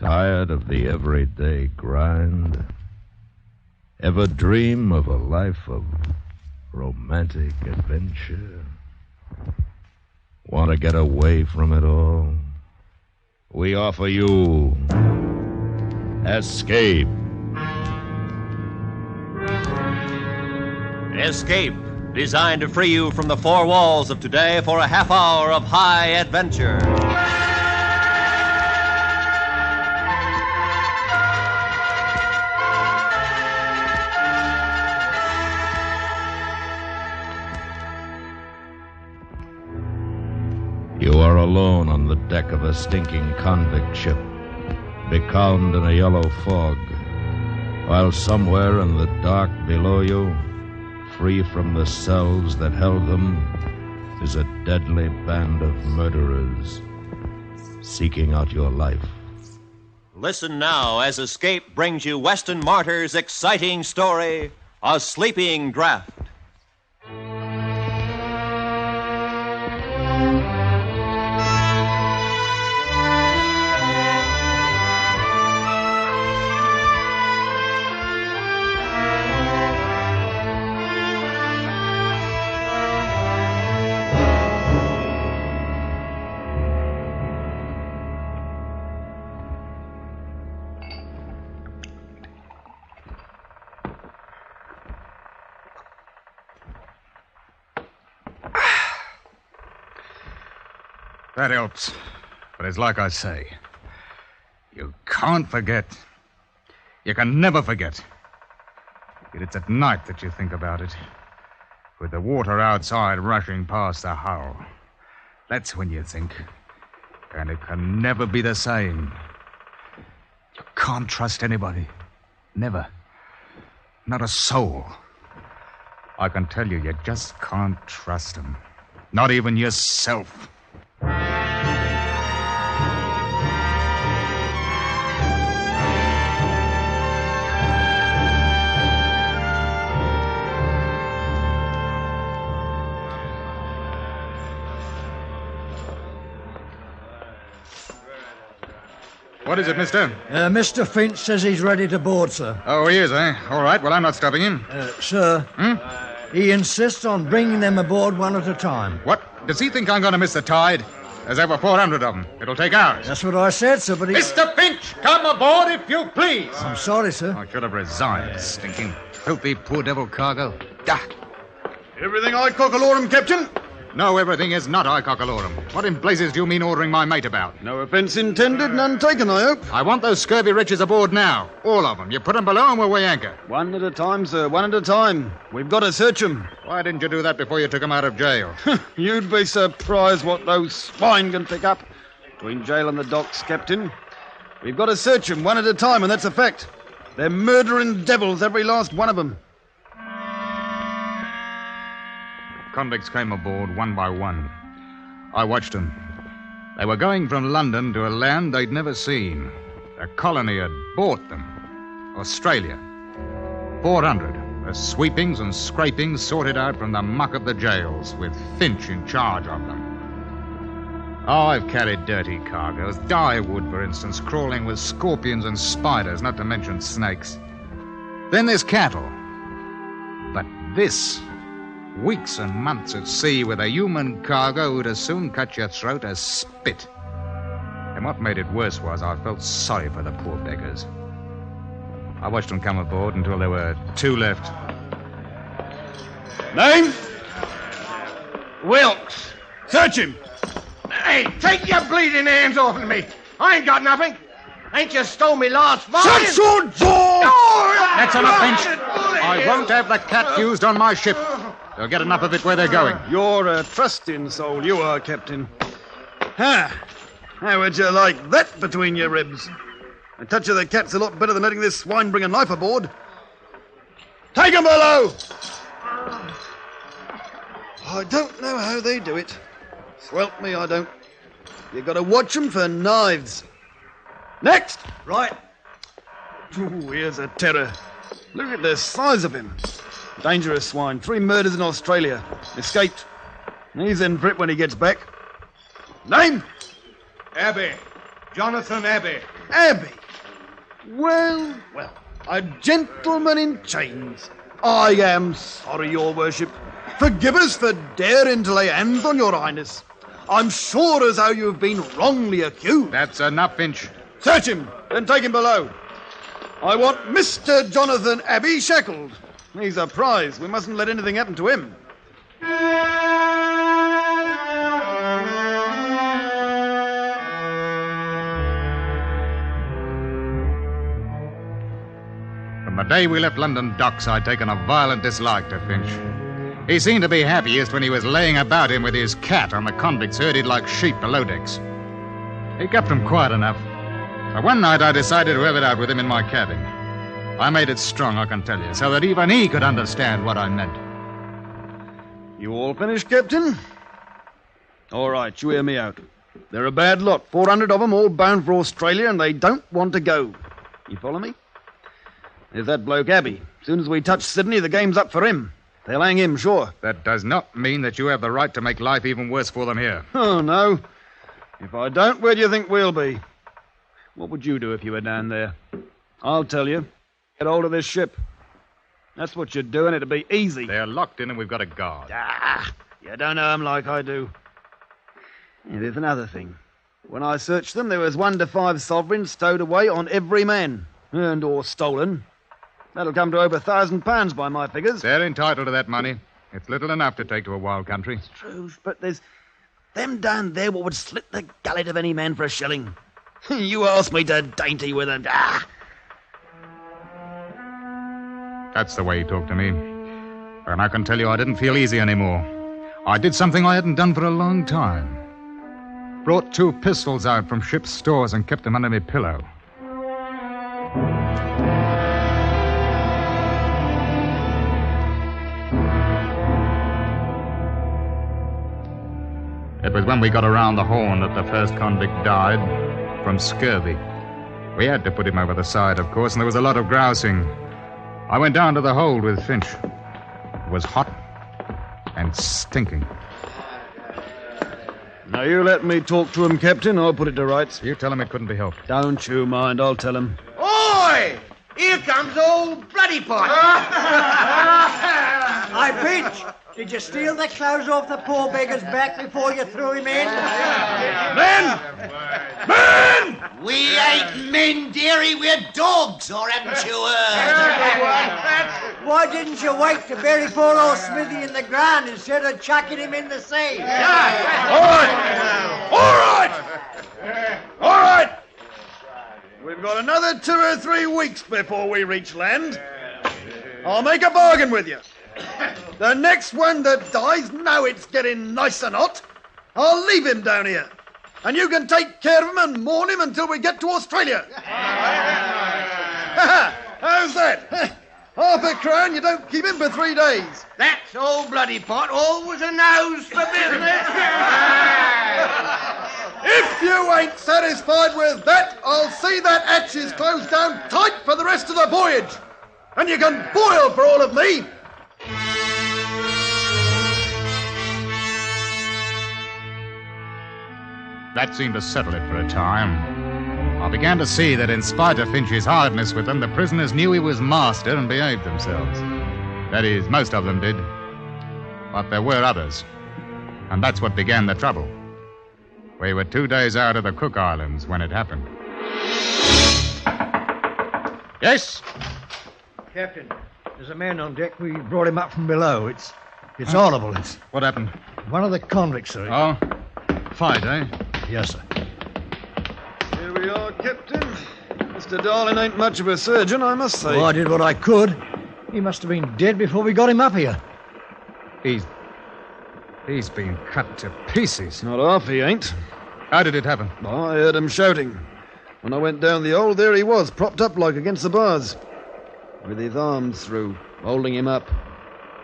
Tired of the everyday grind? Ever dream of a life of romantic adventure? Want to get away from it all? We offer you Escape. Escape, designed to free you from the four walls of today for a half hour of high adventure. You are alone on the deck of a stinking convict ship, becalmed in a yellow fog, while somewhere in the dark below you, free from the cells that held them, is a deadly band of murderers seeking out your life. Listen now as Escape brings you Weston Martyr's exciting story, A Sleeping Draft. That helps. But it's like I say. You can't forget. You can never forget. Yet it's at night that you think about it. With the water outside rushing past the hull. That's when you think. And it can never be the same. You can't trust anybody. Never. Not a soul. I can tell you, you just can't trust them. Not even yourself. What is it, mister? Mr. Finch says he's ready to board, sir. Oh, he is, eh? All right, well, I'm not stopping him. Sir, he insists on bringing them aboard one at a time. What? Does he think I'm going to miss the tide? There's over 400 of them. It'll take hours. That's what I said, sir, but he... Mr. Finch, come aboard if you please. I'm sorry, sir. I should have resigned, stinking, filthy, poor devil cargo. Everything I cockalorum, Captain? No, everything is not I cockalorum. What in blazes do you mean ordering my mate about? No offence intended, none taken, I hope. I want those scurvy wretches aboard now. All of them. You put them below and we'll weigh anchor. One at a time, sir, one at a time. We've got to search them. Why didn't you do that before you took them out of jail? You'd be surprised what those swine can pick up. Between jail and the docks, Captain. We've got to search them one at a time, and that's a fact. They're murdering devils, every last one of them. Convicts came aboard one by one. I watched them. They were going from London to a land they'd never seen. A colony had bought them. Australia. 400. The sweepings and scrapings sorted out from the muck of the jails, with Finch in charge of them. Oh, I've carried dirty cargoes. Dyewood, for instance, crawling with scorpions and spiders, not to mention snakes. Then there's cattle. But this... weeks and months at sea with a human cargo who'd as soon cut your throat as spit. And what made it worse was I felt sorry for the poor beggars. I watched them come aboard until there were 2 left. Name? Wilkes. Search him. Hey, take your bleeding hands off of me. I ain't got nothing. Ain't you stole me last morning? Shut your door! That's enough, Finch. I won't have the cat used on my ship. They'll get enough of it where they're going. You're a trusting soul, you are, Captain. How would you like that between your ribs? A touch of the cat's a lot better than letting this swine bring a knife aboard. Take 'em below! I don't know how they do it. Swelp me, I don't. You got to watch 'em for knives. Next! Right. Ooh, here's a terror. Look at the size of him. Dangerous swine. 3 murders in Australia. Escaped. He's in for it when he gets back. Name? Abbey. Jonathan Abbey. Abbey. Well, well, a gentleman in chains. I am sorry, your worship. Forgive us for daring to lay hands on your highness. I'm sure as how you've been wrongly accused. That's enough, Finch. Search him and take him below. I want Mr. Jonathan Abbey shackled. He's a prize. We mustn't let anything happen to him. From the day we left London docks, I'd taken a violent dislike to Finch. He seemed to be happiest when he was laying about him with his cat on the convicts herded like sheep below decks. He kept them quiet enough. So one night I decided to have it out with him in my cabin. I made it strong, I can tell you, so that even he could understand what I meant. You all finished, Captain? All right, you hear me out. They're a bad lot, 400 of them, all bound for Australia, and they don't want to go. You follow me? There's that bloke Abbey. As soon as we touch Sydney, the game's up for him. They'll hang him, sure. That does not mean that you have the right to make life even worse for them here. Oh, no. If I don't, where do you think we'll be? What would you do if you were down there? I'll tell you. Get hold of this ship. That's what you're doing. It'll be easy. They're locked in and we've got a guard. Ah, you don't know them like I do. Yeah, there's another thing. When I searched them, there was 1 to 5 sovereigns stowed away on every man. Earned or stolen. That'll come to over £1,000 by my figures. They're entitled to that money. It's little enough to take to a wild country. It's true, but there's them down there what would slit the gullet of any man for a shilling. You asked me to dainty with them. Ah! That's the way he talked to me. And I can tell you I didn't feel easy anymore. I did something I hadn't done for a long time. Brought 2 pistols out from ship's stores and kept them under my pillow. It was when we got around the Horn that the first convict died from scurvy. We had to put him over the side, of course, and there was a lot of grousing. I went down to the hold with Finch. It was hot and stinking. Now, you let me talk to him, Captain. I'll put it to rights. You tell him it couldn't be helped. Don't you mind. I'll tell him. Oi! Here comes old Bloody Pot. Hi, Finch. Did you steal the clothes off the poor beggar's back before you threw him in? Men! Men! We ain't men, dearie, we're dogs, or haven't you heard? Why didn't you wait to bury poor old Smithy in the ground instead of chucking him in the sea? All right! All right! All right! We've got another 2 or 3 weeks before we reach land. I'll make a bargain with you. The next one that dies, now it's getting nice and hot, I'll leave him down here. And you can take care of him and mourn him until we get to Australia. How's that? £5 you don't keep him for 3 days. That's old Bloody Pot, always a nose for business. If you ain't satisfied with that, I'll see that hatch is closed down tight for the rest of the voyage. And you can boil for all of me. That seemed to settle it for a time. I began to see that in spite of Finch's hardness with them, the prisoners knew he was master and behaved themselves. That is, most of them did. But there were others. And that's what began the trouble. We were 2 days out of the Cook Islands when it happened. Yes? Captain, there's a man on deck. We brought him up from below. It's horrible. It's What happened? one of the convicts, sir. Oh? Fight, eh? Yes, sir. Here we are, Captain. Mr. Darling ain't much of a surgeon, I must say. Well, I did what I could. He must have been dead before we got him up here. He's been cut to pieces. Not half he ain't. How did it happen? I heard him shouting. When I went down the hold, there he was, propped up like against the bars, with his arms through, holding him up.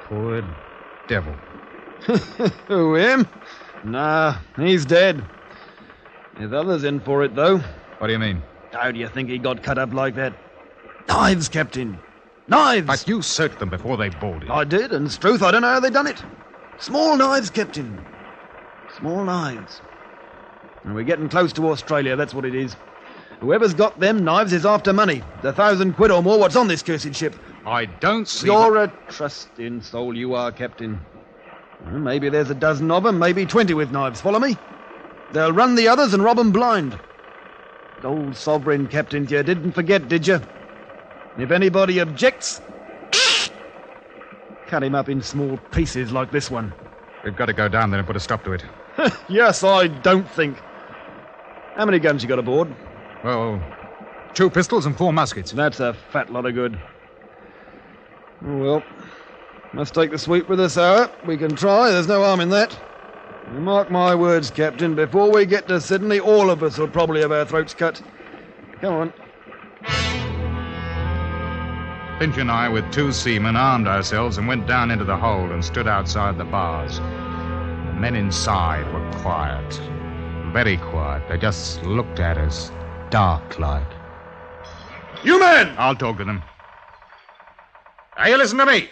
Poor devil. Who, him? Nah, he's dead. There's others in for it, though. What do you mean? How do you think he got cut up like that? Knives, Captain. Knives! But you searched them before they balled him. I did, and 'struth, I don't know how they done it. Small knives, Captain. Small knives. And we're getting close to Australia, that's what it is. Whoever's got them knives is after money. The £1,000 or more what's on this cursed ship. I don't see... You're a trusting soul, you are, Captain. Well, maybe there's a dozen of them, maybe 20 with knives. Follow me? They'll run the others and rob 'em blind. Old sovereign, Captain, you didn't forget, did you? If anybody objects, cut him up in small pieces like this one. We've got to go down there and put a stop to it. Yes, I don't think. How many guns you got aboard? Well, 2 pistols and 4 muskets. That's a fat lot of good. Oh, well, must take the sweep with us, hour. We can try, there's no harm in that. Mark my words, Captain, before we get to Sydney, all of us will probably have our throats cut. Come on. Finch and I, with 2 seamen, armed ourselves and went down into the hold and stood outside the bars. The men inside were quiet. Very quiet. They just looked at us, dark-like. You men! I'll talk to them. Now, you listen to me.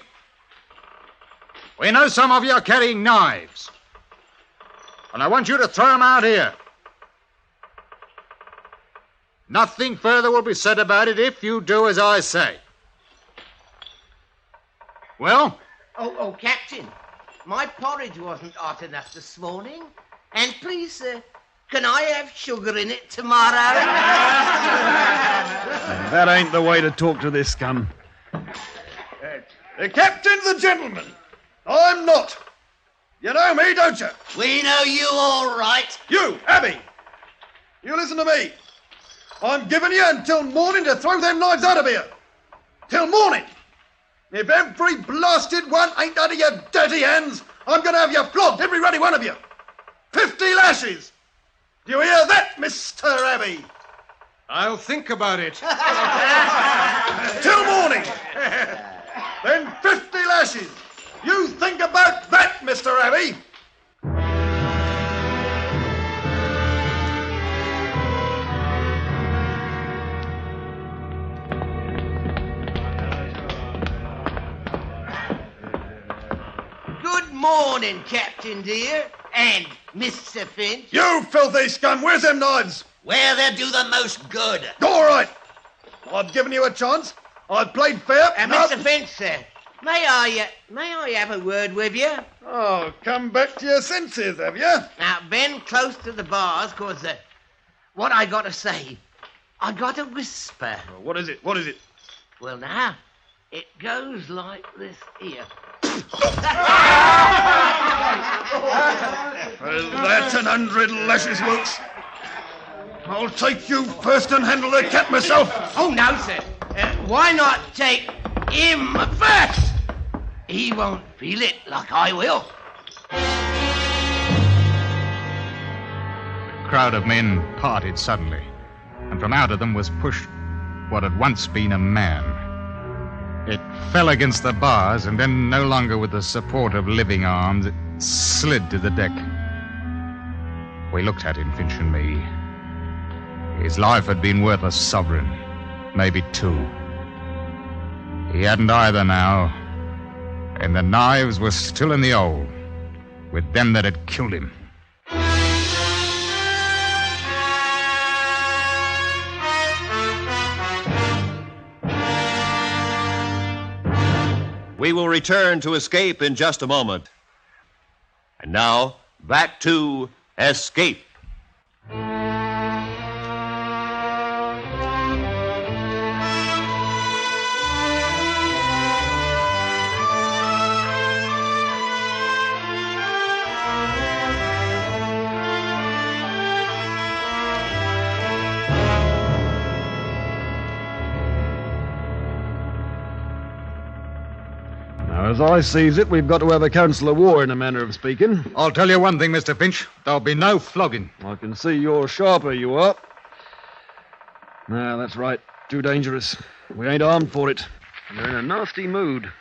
We know some of you are carrying knives. And I want you to throw them out here. Nothing further will be said about it if you do as I say. Well? Oh, Captain, my porridge wasn't hot enough this morning. And please, sir, can I have sugar in it tomorrow? That ain't the way to talk to this scum. The captain's a gentleman. I'm not. You know me, don't you? We know you all right. You, Abby. You listen to me. I'm giving you until morning to throw them knives out of here. Till morning. If every blasted one ain't out of your dirty hands, I'm going to have you flogged, every ruddy one of you. 50 lashes. Do you hear that, Mr. Abbey? I'll think about it. Till morning. Then 50 lashes. You think about that, Mr. Abbey. Good morning, Captain dear, and Mr. Finch. You filthy scum, where's them knives? Where they do the most good. All right. I've given you a chance. I've played fair. Now- Mr. Finch, sir, may I have a word with you? Oh, come back to your senses, have you? Now, bend close to the bars, 'cause what I got to say, I got to whisper. Oh, what is it? What is it? Well, now, it goes like this here. Well, that's 100 lashes, Wilkes. I'll take you first and handle the cat myself. Oh, no, sir. Why not take him first? He won't feel it like I will. The crowd of men parted suddenly, and from out of them was pushed what had once been a man. It fell against the bars, and then, no longer with the support of living arms, it slid to the deck. We looked at him, Finch and me. His life had been worth a sovereign, maybe 2. He hadn't either now, and the knives were still in the hole, with them that had killed him. We will return to Escape in just a moment. And now, back to Escape. Now, as I sees it, we've got to have a council of war in a manner of speaking. I'll tell you one thing, Mr. Finch. There'll be no flogging. I can see you're sharper, you are. No, that's right. Too dangerous. We ain't armed for it. They're in a nasty mood.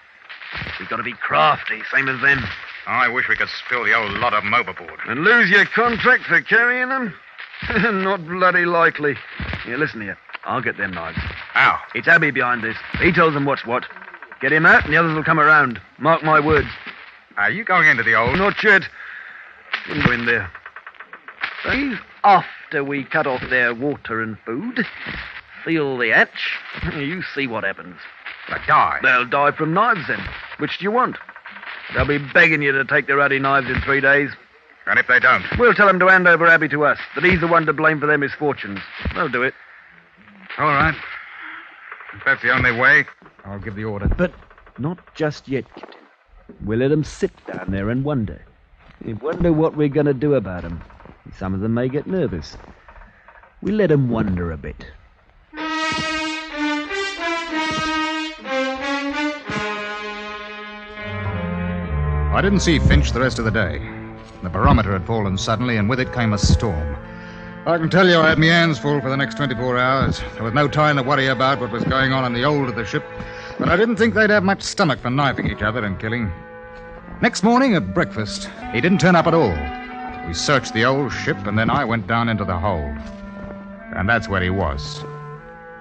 We've got to be crafty, same as them. I wish we could spill the old lot of them overboard. And lose your contract for carrying them? Not bloody likely. Here, listen here. I'll get them knives. How? It's Abbey behind this. He tells them what's what. Get him out and the others will come around. Mark my words. Are you going into the old... Not yet. Wouldn't go in there. He's off after we cut off their water and food, seal the hatch, you see what happens. They die. They'll die from knives then. Which do you want? They'll be begging you to take their ruddy knives in 3 days. And if they don't? We'll tell them to hand over Abby to us, that he's the one to blame for their misfortunes. They'll do it. All right. If that's the only way, I'll give the order. But not just yet, Captain. We'll let them sit down there and wonder. And wonder what we're going to do about them. Some of them may get nervous. We'll let them wonder a bit. I didn't see Finch the rest of the day. The barometer had fallen suddenly, and with it came a storm. I can tell you I had my hands full for the next 24 hours. There was no time to worry about what was going on in the hold of the ship, but I didn't think they'd have much stomach for knifing each other and killing. Next morning at breakfast, he didn't turn up at all. We searched the old ship, and then I went down into the hold. And that's where he was.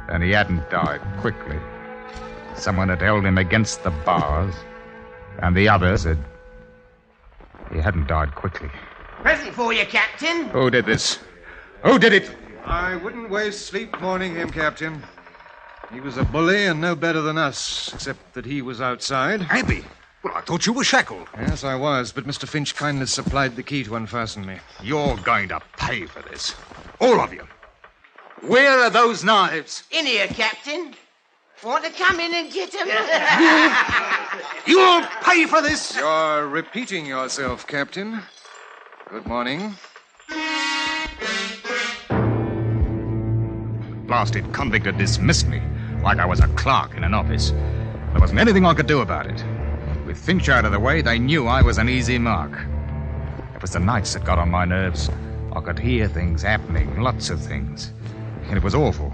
And he hadn't died quickly. Someone had held him against the bars, and the others had... He hadn't died quickly. Present for you, Captain. Who did this? Who did it? I wouldn't waste sleep mourning him, Captain. He was a bully and no better than us, except that he was outside. Abby! Well, I thought you were shackled. Yes, I was, but Mr. Finch kindly supplied the key to unfasten me. You're going to pay for this. All of you. Where are those knives? In here, Captain. Want to come in and get him? You'll pay for this. You're repeating yourself, Captain. Good morning. Blasted convict had dismissed me like I was a clerk in an office. There wasn't anything I could do about it. With Finch out of the way, they knew I was an easy mark. It was the nights that got on my nerves. I could hear things happening, lots of things. And it was awful.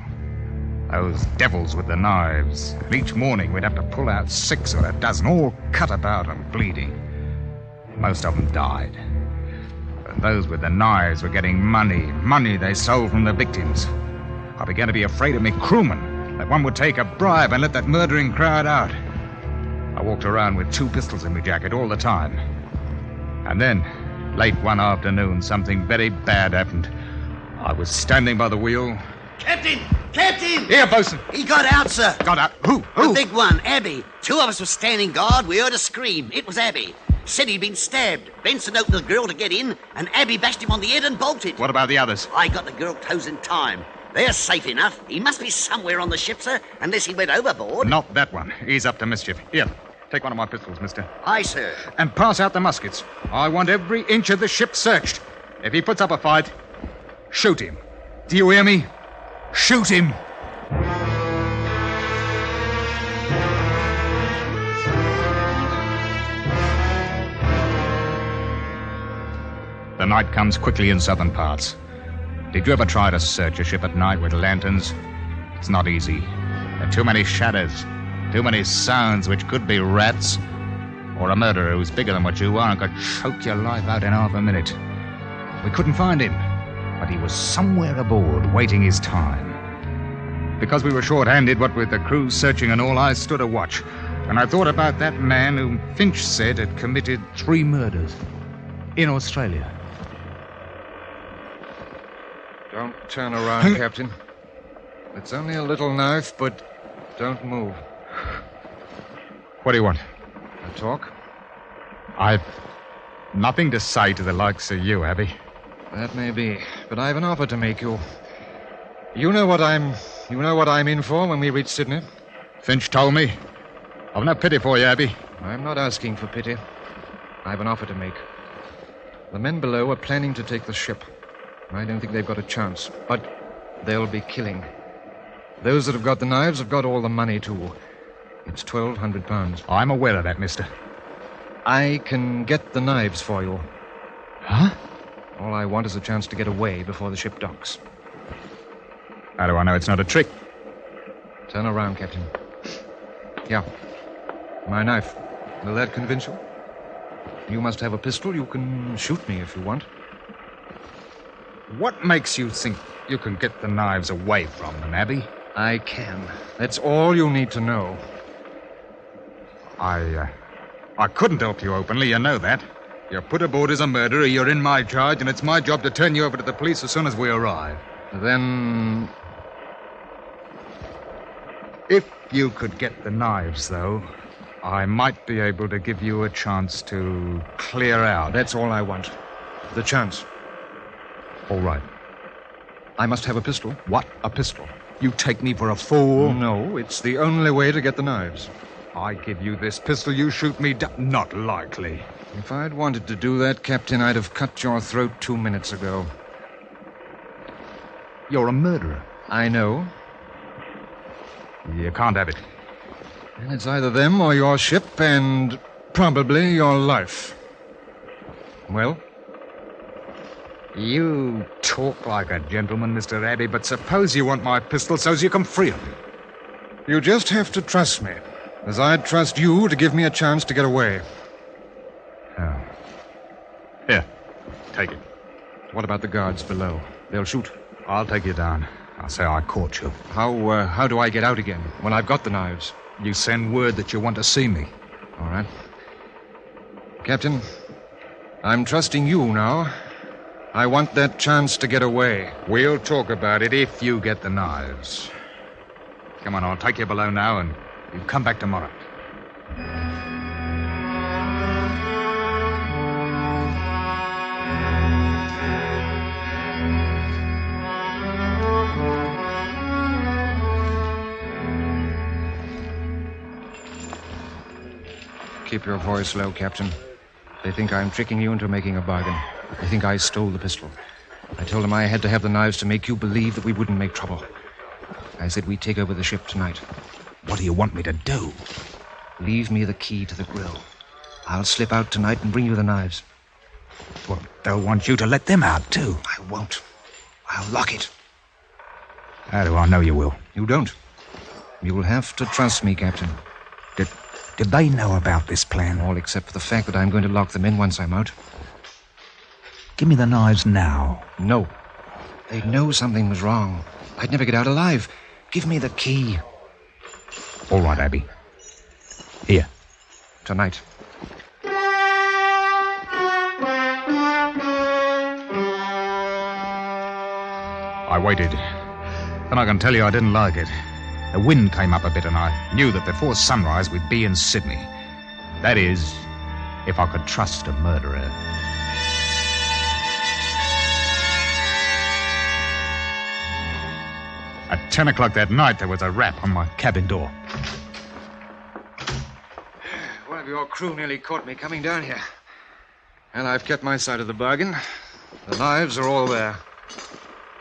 Those devils with the knives. And each morning we'd have to pull out 6 or a dozen, all cut about and bleeding. Most of them died. But those with the knives were getting money they stole from the victims. I began to be afraid of me crewmen, that one would take a bribe and let that murdering crowd out. I walked around with 2 pistols in my jacket all the time. And then, late one afternoon, something very bad happened. I was standing by the wheel. Captain! Captain! Here, bosun. He got out, sir. Got out? Who? The big one, Abby. 2 of us were standing guard. We heard a scream. It was Abby. Said he'd been stabbed. Benson opened the grill to get in, and Abby bashed him on the head and bolted. What about the others? I got the girl close in time. They're safe enough. He must be somewhere on the ship, sir, unless he went overboard. Not that one. He's up to mischief. Here, take one of my pistols, mister. Aye, sir. And pass out the muskets. I want every inch of the ship searched. If he puts up a fight, shoot him. Do you hear me? Shoot him! The night comes quickly in southern parts. Did you ever try to search a ship at night with lanterns? It's not easy. There are too many shadows, too many sounds which could be rats, or a murderer who's bigger than what you are and could choke your life out in half a minute. We couldn't find him, but he was somewhere aboard, waiting his time. Because we were short-handed, what with the crew searching and all, I stood a watch, and I thought about that man whom Finch said had committed 3 murders in Australia. Don't turn around, Captain. It's only a little knife, but don't move. What do you want? A talk? I've nothing to say to the likes of you, Abby. That may be, but I've an offer to make you. You know what I'm in for when we reach Sydney? Finch told me. I've no pity for you, Abby. I'm not asking for pity. I've an offer to make. The men below are planning to take the ship. I don't think they've got a chance, but they'll be killing. Those that have got the knives have got all the money, too. It's £1,200. I'm aware of that, mister. I can get the knives for you. Huh? All I want is a chance to get away before the ship docks. How do I know it's not a trick? Turn around, Captain. Yeah. My knife. Will that convince you? You must have a pistol. You can shoot me if you want. What makes you think you can get the knives away from them, Abby? I can. That's all you need to know. I couldn't help you openly, you know that. You're put aboard as a murderer, you're in my charge, and it's my job to turn you over to the police as soon as we arrive. Then... If you could get the knives, though, I might be able to give you a chance to clear out. That's all I want. The chance. All right. I must have a pistol. What? A pistol? You take me for a fool? No, it's the only way to get the knives. I give you this pistol, you shoot me down. Not likely. If I'd wanted to do that, Captain, I'd have cut your throat 2 minutes ago. You're a murderer. I know. You can't have it. And it's either them or your ship, and probably your life. Well? You talk like a gentleman, Mr. Abbey, but suppose you want my pistol so's you can free of me. You just have to trust me, as I'd trust you to give me a chance to get away. Oh. Here, take it. What about the guards below? They'll shoot. I'll take you down. I'll say I caught you. How do I get out again when I've got the knives? You send word that you want to see me. All right. Captain, I'm trusting you now. I want that chance to get away. We'll talk about it if you get the knives. Come on, I'll take you below now, and you come back tomorrow. Keep your voice low, Captain. They think I'm tricking you into making a bargain. They think I stole the pistol. I told them I had to have the knives to make you believe that we wouldn't make trouble. I said we'd take over the ship tonight. What do you want me to do? Leave me the key to the grill. I'll slip out tonight and bring you the knives. Well, they'll want you to let them out, too. I won't. I'll lock it. How do I know you will? You don't. You'll have to trust me, Captain. Did they know about this plan? All except for the fact that I'm going to lock them in once I'm out. Give me the knives now. No. They'd know something was wrong. I'd never get out alive. Give me the key. All right, Abby. Here. Tonight. I waited. Then I can tell you I didn't like it. The wind came up a bit, and I knew that before sunrise we'd be in Sydney. That is, if I could trust a murderer. At 10 o'clock that night, there was a rap on my cabin door. One of your crew nearly caught me coming down here. And I've kept my side of the bargain. The knives are all there.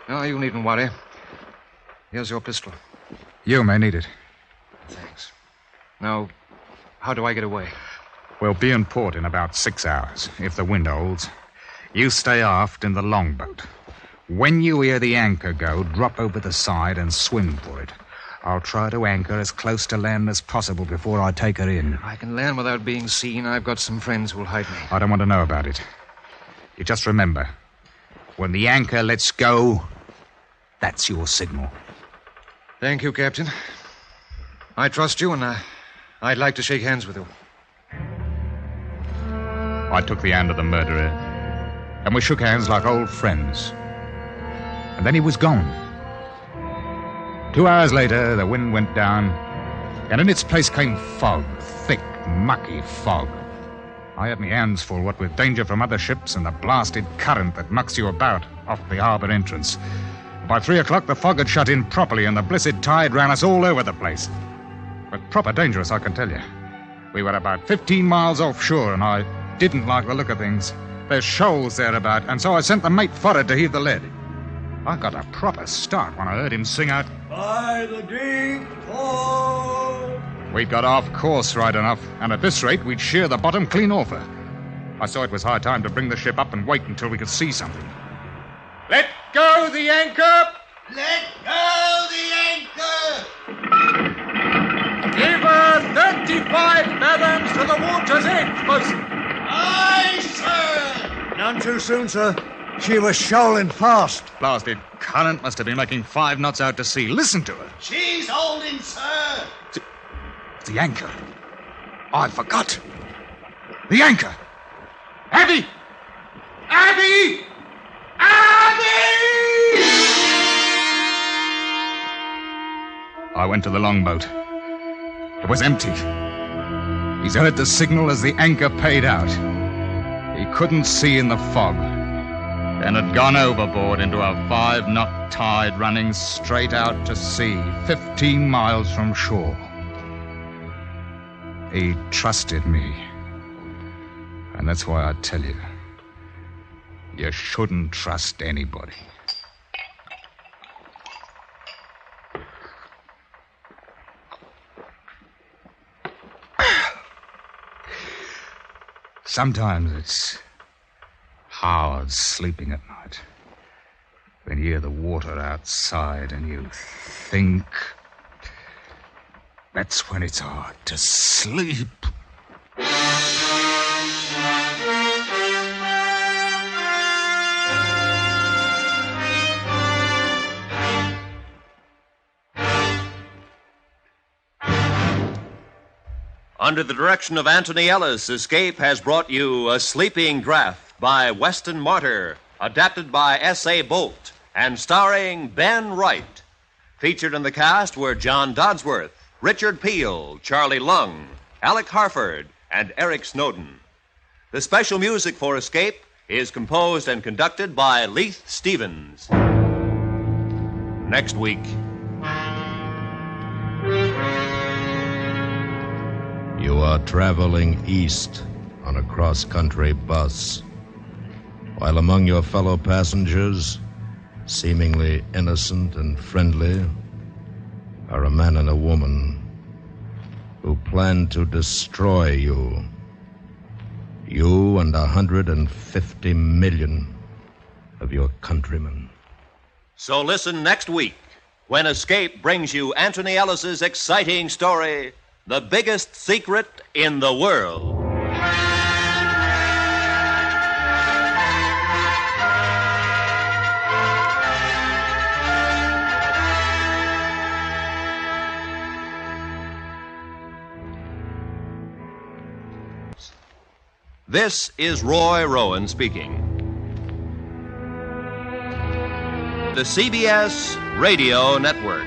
No, you needn't worry. Here's your pistol. You may need it. Thanks. Now, how do I get away? We'll be in port in about 6 hours, if the wind holds. You stay aft in the longboat. When you hear the anchor go, drop over the side and swim for it. I'll try to anchor as close to land as possible before I take her in. If I can land without being seen, I've got some friends who'll hide me. I don't want to know about it. You just remember, when the anchor lets go, that's your signal. Thank you, Captain. I trust you, and I'd like to shake hands with you. I took the hand of the murderer, and we shook hands like old friends. And then he was gone. 2 hours later, the wind went down, and in its place came fog, thick, mucky fog. I had my hands full, what with danger from other ships and the blasted current that mucks you about off the harbour entrance. By 3 o'clock, the fog had shut in properly, and the blessed tide ran us all over the place. But proper dangerous, I can tell you. We were about 15 miles offshore, and I didn't like the look of things. There's shoals thereabout, and so I sent the mate forward to heave the lead. I got a proper start when I heard him sing out, "By the deep fog." We'd got off course right enough, and at this rate, we'd shear the bottom clean off her. I saw it was high time to bring the ship up and wait until we could see something. Let go the anchor! Let go the anchor! Give her 35 fathoms to the water's edge, bosun. Aye, sir! None too soon, sir. She was shoaling fast. Blasted current must have been making 5 knots out to sea. Listen to her. She's holding, sir! It's the anchor. I forgot. The anchor. Abby! Abby! Abby! I went to the longboat. It was empty. He's heard the signal as the anchor paid out. He couldn't see in the fog, and had gone overboard into a 5-knot tide running straight out to sea, 15 miles from shore. He trusted me. And that's why I tell you, you shouldn't trust anybody. Sometimes it's hard sleeping at night when you hear the water outside and you think. That's when it's hard to sleep. Under the direction of Anthony Ellis, Escape has brought you A Sleeping Draft by Weston Martyr, adapted by S.A. Bolt, and starring Ben Wright. Featured in the cast were John Dodsworth, Richard Peel, Charlie Lung, Alec Harford, and Eric Snowden. The special music for Escape is composed and conducted by Leith Stevens. Next week. You are traveling east on a cross-country bus, while among your fellow passengers, seemingly innocent and friendly, are a man and a woman who plan to destroy you. You and 150 million of your countrymen. So listen next week when Escape brings you Anthony Ellis's exciting story, The Biggest Secret in the World. This is Roy Rowan speaking. The CBS Radio Network.